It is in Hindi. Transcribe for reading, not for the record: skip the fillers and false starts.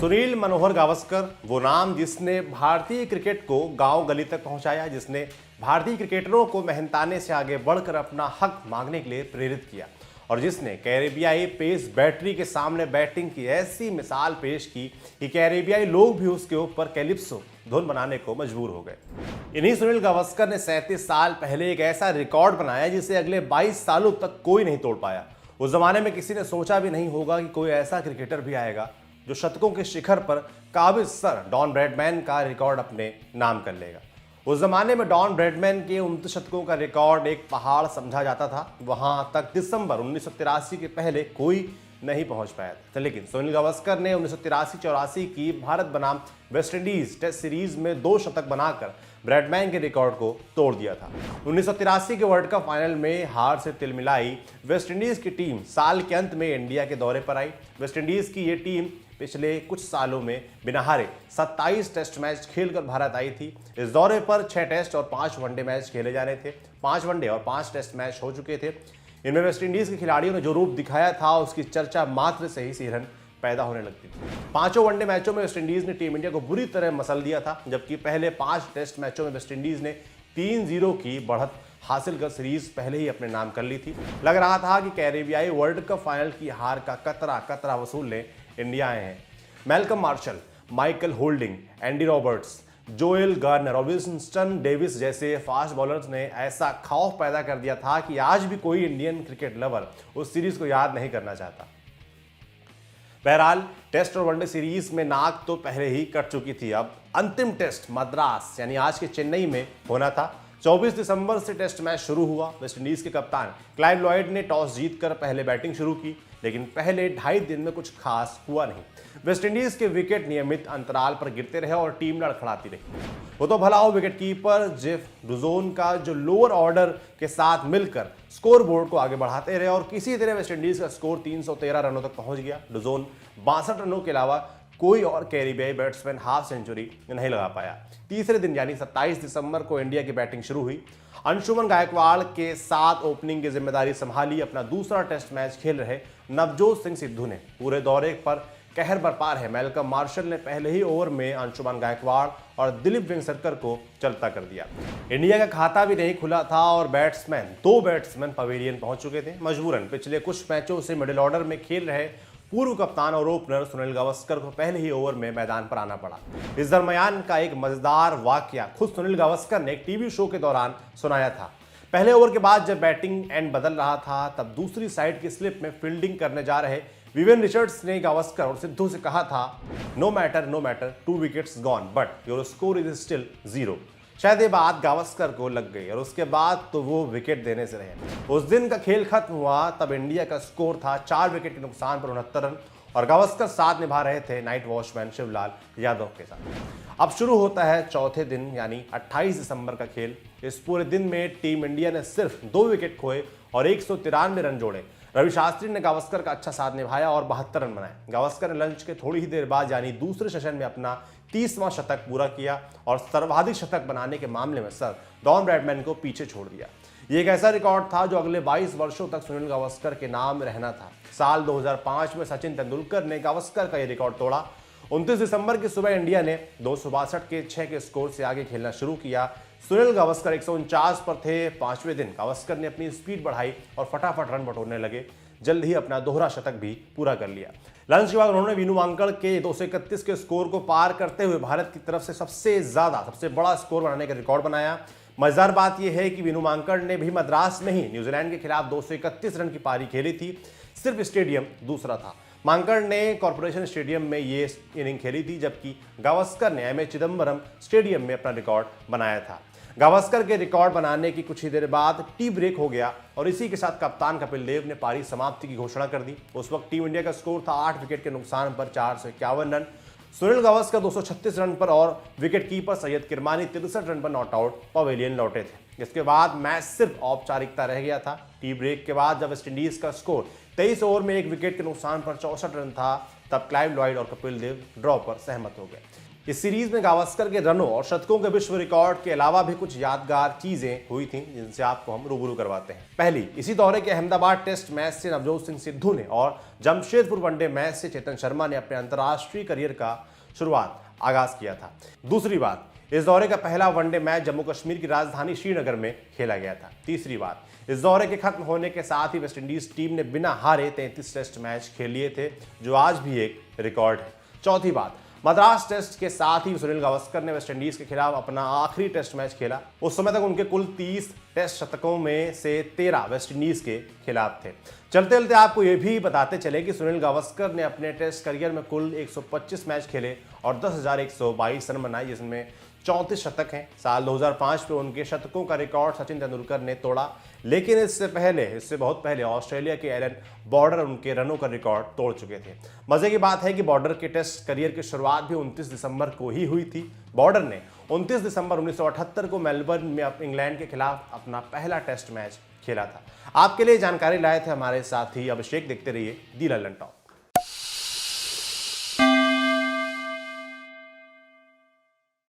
सुनील मनोहर गावस्कर, वो नाम जिसने भारतीय क्रिकेट को गांव गली तक पहुंचाया, जिसने भारतीय क्रिकेटरों को मेहनताने से आगे बढ़कर अपना हक मांगने के लिए प्रेरित किया और जिसने कैरेबियाई पेस बैटरी के सामने बैटिंग की ऐसी मिसाल पेश की कि कैरेबियाई लोग भी उसके ऊपर कैलिप्सो धुन बनाने को मजबूर हो गए। इन्हीं सुनील गावस्कर ने 37 साल पहले एक ऐसा रिकॉर्ड बनाया जिसे अगले 22 सालों तक कोई नहीं तोड़ पाया। उस जमाने में किसी ने सोचा भी नहीं होगा कि कोई ऐसा क्रिकेटर भी आएगा जो शतकों के शिखर पर काबिज सर डॉन ब्रैडमैन का रिकॉर्ड अपने नाम कर लेगा। उस जमाने में डॉन ब्रैडमैन के 29 शतकों का रिकॉर्ड एक पहाड़ समझा जाता था। वहां तक दिसंबर 1983 के पहले कोई नहीं पहुंच पाया था, लेकिन सुनील गावस्कर ने 1983-84 की भारत बनाम वेस्टइंडीज टेस्ट सीरीज में 2 शतक बनाकर ब्रैडमैन के रिकॉर्ड को तोड़ दिया था। 1983 के वर्ल्ड कप फाइनल में हार से तिलमिलाई वेस्टइंडीज की टीम साल के अंत में इंडिया के दौरे पर आई। वेस्टइंडीज की ये टीम पिछले कुछ सालों में बिना हारे 27 टेस्ट मैच खेलकर भारत आई थी। इस दौरे पर 6 टेस्ट और 5 वनडे मैच खेले जाने थे। 5 वनडे और 5 टेस्ट मैच हो चुके थे। इनमें वेस्टइंडीज के खिलाड़ियों ने जो रूप दिखाया था उसकी चर्चा मात्र से ही सिरहन पैदा होने लगती थी। 5 वनडे मैचों में वेस्टइंडीज ने टीम इंडिया को बुरी तरह मसल दिया था, जबकि पहले 5 टेस्ट मैचों में वेस्टइंडीज ने 3-0 की बढ़त हासिल कर सीरीज पहले ही अपने नाम कर ली थी। लग रहा था कि कैरेबियाई वर्ल्ड कप फाइनल की हार का कतरा वसूलने इंडिया आए हैं। Malcolm martial, Michael holding, Andy Roberts, Joel Garner और विंस्टन डेविस जैसे फास्ट बॉलर्स ने ऐसा खौफ पैदा कर दिया था कि आज भी कोई इंडियन क्रिकेट लवर उस सीरीज को याद नहीं करना चाहता। बहरहाल टेस्ट और वनडे सीरीज में नाक तो पहले ही कट चुकी थी। अब अंतिम टेस्ट मद्रास यानी आज के चेन्नई में होना था। 24 दिसंबर से टेस्ट मैच शुरू हुआ। वेस्टइंडीज के कप्तान क्लाइव लॉयड ने टॉस जीतकर पहले बैटिंग शुरू की, लेकिन पहले 2.5 दिन में कुछ खास हुआ नहीं। वेस्टइंडीज के विकेट नियमित अंतराल पर गिरते रहे और टीम लड़खड़ाती रही। वो तो भला हो विकेटकीपर जेफ डुजोन का, जो लोअर ऑर्डर के साथ मिलकर स्कोर बोर्ड को आगे बढ़ाते रहे और किसी तरह वेस्टइंडीज का स्कोर 313 रनों तक पहुंच गया। डुजोन 62 रनों के अलावा कोई और कैरेबियाई बैट्समैन हाफ सेंचुरी नहीं लगा पाया। तीसरे दिन यानी 27 दिसंबर को इंडिया की बैटिंग शुरू हुई। अंशुमन गायकवाड़ के साथ ओपनिंग की जिम्मेदारी संभाली। अपना दूसरा टेस्ट मैच खेल रहे नवजोत सिंह सिद्धू ने पूरे दौरे पर कहर बरपा रहे मैल्कम मार्शल ने पहले ही ओवर में अंशुमन गायकवाड़ और दिलीप वेंगसरकर को चलता कर दिया। इंडिया का खाता भी नहीं खुला था और 2 बैट्समैन पवेलियन पहुंच चुके थे। मजबूरन पिछले कुछ मैचों से मिडिल ऑर्डर में खेल रहे पूर्व कप्तान और ओपनर सुनील गावस्कर को पहले ही ओवर में मैदान पर आना पड़ा। इस दरमियान का एक मजेदार वाकया खुद सुनील गावस्कर ने एक टीवी शो के दौरान सुनाया था। पहले ओवर के बाद जब बैटिंग एंड बदल रहा था, तब दूसरी साइड की स्लिप में फील्डिंग करने जा रहे विवियन रिचर्ड्स ने गावस्कर और सिद्धू से कहा था, no matter 2 wickets gone but your score is still 0। शायद ये बात गावस्कर को लग गई और उसके बाद तो वो विकेट देने से रहे। उस दिन का खेल खत्म हुआ तब इंडिया का स्कोर था 4 विकेट के नुकसान पर 69 रन और गावस्कर साथ निभा रहे थे नाइट वॉचमैन शिवलाल यादव के साथ। अब शुरू होता है चौथे दिन यानी 28 दिसंबर का खेल। इस पूरे दिन में टीम इंडिया ने सिर्फ 2 विकेट खोए और 193 रन जोड़े। रवि शास्त्री ने गावस्कर का अच्छा साथ निभाया और 72 रन बनाए। गावस्कर ने लंच के थोड़ी ही देर बाद यानी दूसरे सेशन में अपना 30वां शतक पूरा किया और सर्वाधिक शतक बनाने के मामले में सर डॉन ब्रैडमैन को पीछे छोड़ दिया। ये एक ऐसा रिकॉर्ड था जो अगले 22 वर्षों तक सुनील गावस्कर के नाम रहना था। साल 2005 में सचिन तेंदुलकर ने गावस्कर का ये रिकॉर्ड तोड़ा। 29 दिसंबर की सुबह इंडिया ने 262 के 6 के स्कोर से आगे खेलना शुरू किया। सुनील गावस्कर 149 पर थे। 5वें दिन गावस्कर ने अपनी स्पीड बढ़ाई और फटाफट रन बटोरने लगे। जल्द ही अपना दोहरा शतक भी पूरा कर लिया। लंच के बाद उन्होंने वीनू वांकड़ के 231 के स्कोर को पार करते हुए भारत की तरफ से सबसे बड़ा स्कोर बनाने का रिकॉर्ड बनाया। मजेदार बात यह है कि वीनू वांकड़ ने भी मद्रास में ही न्यूजीलैंड के खिलाफ 231 रन की पारी खेली थी। सिर्फ स्टेडियम दूसरा था। वांकड़ ने कॉर्पोरेशन स्टेडियम में ये इनिंग खेली थी, जबकि गावस्कर ने एमए चिदम्बरम स्टेडियम में अपना रिकॉर्ड बनाया था। गावस्कर के रिकॉर्ड बनाने की कुछ ही देर बाद टी ब्रेक हो गया और इसी के साथ कप्तान कपिल देव ने पारी समाप्ति की घोषणा कर दी। उस वक्त टीम इंडिया का स्कोर था 8 विकेट के नुकसान पर 451 रन। सुनील गावस्कर 236 रन पर और wicket keeper Syed Kirmani 63 run पर नॉट आउट पवेलियन लौटे थे। इसके बाद मैच सिर्फ औपचारिकता रह गया था। टी ब्रेक के बाद जब वेस्टइंडीज का स्कोर 23 ओवर में 1 विकेट के नुकसान पर 64 रन था, तब क्लाइव लॉयड और कपिल देव ड्रॉ पर सहमत हो गए। इस सीरीज में गावस्कर के रनों और शतकों के विश्व रिकॉर्ड के अलावा भी कुछ यादगार चीजें हुई थी जिनसे आपको हम रूबरू करवाते हैं। पहली, इसी दौरे के अहमदाबाद टेस्ट मैच से नवजोत सिंह सिद्धू ने और जमशेदपुर वनडे मैच से चेतन शर्मा ने अपने अंतर्राष्ट्रीय करियर का आगाज किया था। दूसरी बात, इस दौरे का पहला वनडे मैच जम्मू कश्मीर की राजधानी श्रीनगर में खेला गया था। तीसरी बात, इस दौरे के खत्म होने के साथ ही वेस्टइंडीज टीम ने बिना हारे 33 टेस्ट मैच खेल लिए थे, जो आज भी एक रिकॉर्ड है। चौथी बात, मद्रास टेस्ट के साथ ही सुनील गावस्कर ने वेस्टइंडीज के खिलाफ अपना आखिरी टेस्ट मैच खेला। उस समय तक उनके कुल 30 टेस्ट शतकों में से 13 वेस्टइंडीज के खिलाफ थे। चलते चलते आपको यह भी बताते चले कि सुनील गावस्कर ने अपने टेस्ट करियर में कुल 125 मैच खेले और 10,122 रन बनाए, जिसमें 34 शतक हैं। साल 2005 में उनके शतकों का रिकॉर्ड सचिन तेंदुलकर ने तोड़ा, लेकिन इससे बहुत पहले ऑस्ट्रेलिया के एलन बॉर्डर उनके रनों का रिकॉर्ड तोड़ चुके थे। मजे की बात है कि बॉर्डर के टेस्ट करियर की शुरुआत भी 29 दिसंबर को ही हुई थी। बॉर्डर ने 29 दिसंबर 1978 को मेलबर्न में इंग्लैंड के खिलाफ अपना पहला टेस्ट मैच खेला था। आपके लिए जानकारी लाए थे हमारे साथी अभिषेक। देखते रहिए दी लल्लन टॉप।